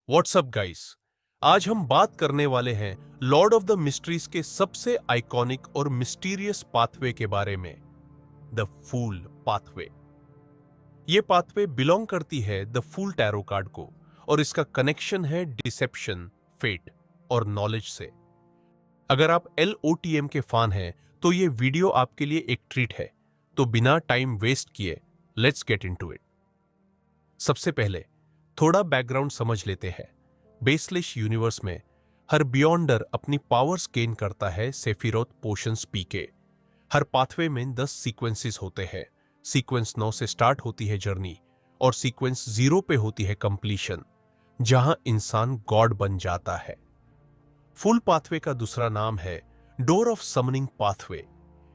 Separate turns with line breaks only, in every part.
WhatsApp guys. आज हम बात करने वाले हैं लॉर्ड ऑफ द मिस्ट्रीज के सबसे आइकॉनिक और मिस्टीरियस पाथवे के बारे में, द फूल पाथवे। ये पाथवे बिलोंग करती है द फूल टैरो कार्ड को और इसका कनेक्शन है डिसेप्शन, फेट और नॉलेज से। अगर आप LOTM के फैन हैं तो ये वीडियो आपके लिए एक ट्रीट है। तो बिना टाइम वेस्ट किए लेट्स गेट इनटू इट। सबसे पहले थोड़ा बैकग्राउंड समझ लेते हैं। बेसलिश यूनिवर्स में हर बियॉन्डर अपनी पावर्स गेन करता है सेफिरोथ पोशंस पी के। हर पाथवे में 10 सीक्वेंसेस होते हैं। सीक्वेंस 9 से स्टार्ट होती है जर्नी और सीक्वेंस 0 पे होती है कंप्लीशन, जहां इंसान गॉड बन जाता है। फुल पाथवे का दूसरा नाम है डोर ऑफ समनिंग पाथवे।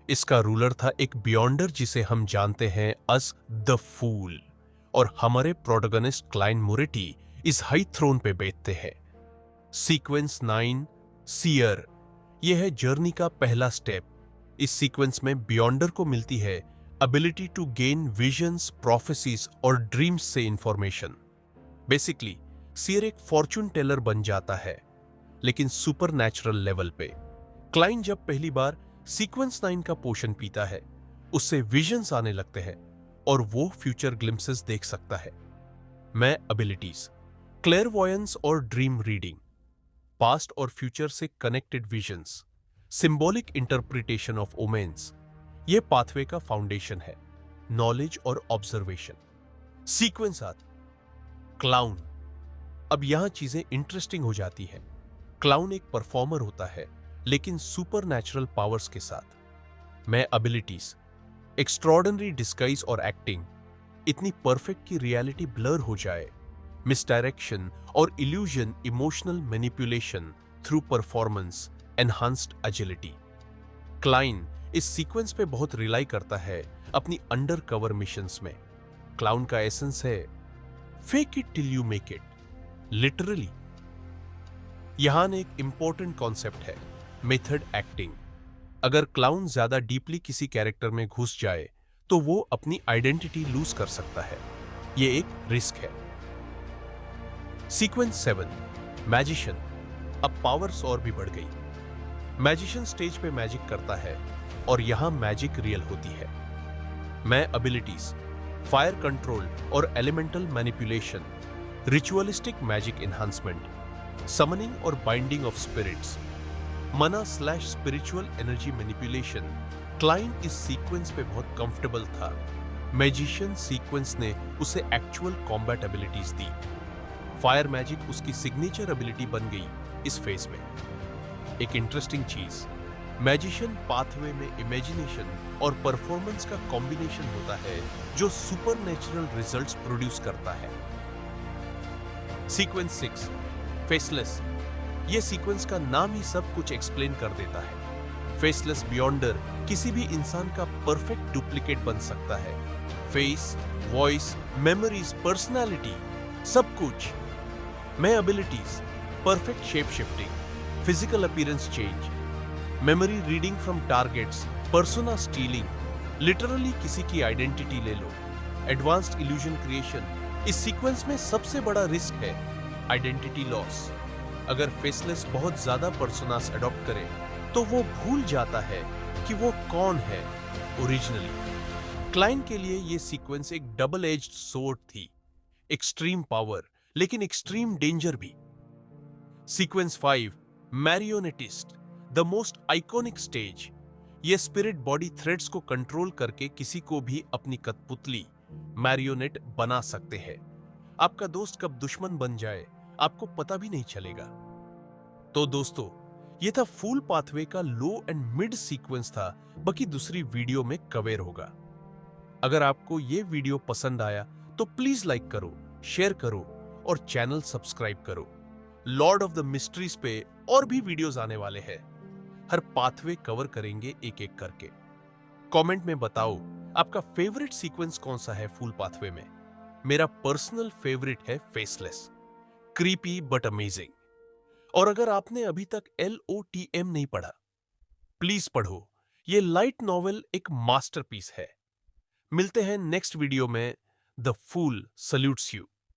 इसका रूलर था एक बियॉन्डर जिसे हम जानते हैं अस द फूल, और हमारे प्रोटोगनिस्ट क्लाइन मोरेटी इस हाई थ्रोन पे बैठते हैं। सीक्वेंस 9 सीयर, यह है जर्नी का पहला स्टेप। इस सीक्वेंस में बियॉन्डर को मिलती है ability to gain visions, prophecies और ड्रीम्स से इंफॉर्मेशन। बेसिकली सीयर एक फॉर्चून टेलर बन जाता है, लेकिन सुपर नेचुरल लेवल पे। क्लाइन जब पहली बार सीक्वेंस 9 का पोशन पीता है, उससे विजन्स आने लगते हैं और वो फ्यूचर ग्लिम्सेस देख सकता है। मैं एबिलिटीज क्लेयरवॉयंस और ड्रीम रीडिंग, पास्ट और फ्यूचर से connected visions, symbolic interpretation of women's, ये पाथवे का फाउंडेशन है। नॉलेज और ऑब्जर्वेशन। Sequence 7 clown. अब यहां चीजें इंटरेस्टिंग हो जाती है। क्लाउन एक परफॉर्मर होता है, लेकिन सुपर नेचुरल पावर्स के साथ। मैं एबिलिटीज एक्स्ट्रॉर्डिनरी डिस्गाइज और एक्टिंग, इतनी परफेक्ट कि रियलिटी ब्लर हो जाए। मिसडायरेक्शन और illusion, emotional manipulation through performance, enhanced agility. Klein इस सीक्वेंस पे बहुत रिलाई करता है अपनी अंडर कवर मिशंस में। क्लाउन का एसेंस है fake it till you make it, literally. यहां एक इंपॉर्टेंट कॉन्सेप्ट है, मेथड एक्टिंग। अगर क्लाउन ज्यादा डीपली किसी कैरेक्टर में घुस जाए तो वो अपनी आइडेंटिटी लूज कर सकता है। ये एक रिस्क है। Sequence 7 magician. अब पावर्स और भी बढ़ गई। मैजिशियन स्टेज पे मैजिक करता है और यहां मैजिक रियल होती है। मैं एबिलिटीज फायर कंट्रोल और elemental manipulation, ritualistic magic enhancement, summoning और binding of spirits, mana spiritual energy manipulation. Klein इस सीक्वेंस पे बहुत कंफर्टेबल था। मैजिशियन सीक्वेंस ने उसे एक्चुअल कॉम्बैट एबिलिटीज दी। फायर मैजिक उसकी सिग्नेचर एबिलिटी बन गई इस फेज में। एक इंटरेस्टिंग चीज, मैजिशियन पाथवे में इमेजिनेशन और परफॉर्मेंस का कॉम्बिनेशन होता है जो सुपरनेचुरल रिजल्ट्स प्रोड्यूस करता है। Sequence 6 faceless. यह सीक्वेंस का नाम ही सब कुछ एक्सप्लेन कर देता है। फेसलेस बियॉन्डर किसी भी इंसान का परफेक्ट डुप्लीकेट बन सकता है। फेस, वॉइस, मेमोरीज, पर्सनालिटी, सब कुछ। मैं abilities perfect shape shifting, physical appearance change, memory reading from targets, persona stealing, literally किसी की आइडेंटिटी ले लो, एडवांस्ड इल्यूजन क्रिएशन। इस सीक्वेंस में सबसे बड़ा रिस्क है आइडेंटिटी लॉस। अगर फेसलेस बहुत ज्यादा पर्सोनास अडॉप्ट करे तो वो भूल जाता है कि वो कौन है ओरिजिनली। क्लाइन के लिए ये सीक्वेंस एक डबल एज्ड सोर्ड थी, एक्सट्रीम पावर लेकिन एक्सट्रीम डेंजर भी। Sequence 5 marionettist, the most iconic stage. ये स्पिरिट बॉडी थ्रेड्स को कंट्रोल करके किसी को भी अपनी कठपुतली, मैरियोनेट बना सकते हैं। आपका दोस्त कब दुश्मन बन जाए आपको पता भी नहीं चलेगा। तो दोस्तों, ये था फूल पाथवे का लो एंड मिड सीक्वेंस था। बाकी दूसरी वीडियो में कवर होगा। अगर आपको ये वीडियो पसंद आया तो प्लीज लाइक करो, शेयर करो और चैनल सब्सक्राइब करो। लॉर्ड ऑफ द मिस्ट्रीज पे और भी वीडियोस आने वाले हैं। हर पाथवे कवर करेंगे एक एक करके। कमेंट में बताओ आपका फेवरेट सीक्वेंस कौन सा है फूल पाथवे में। मेरा पर्सनल फेवरेट है फेसलेस, क्रीपी बट अमेजिंग। और अगर आपने अभी तक LOTM नहीं पढ़ा, प्लीज पढ़ो। ये लाइट नॉवेल एक मास्टरपीस है। मिलते हैं नेक्स्ट वीडियो में। The fool salutes you.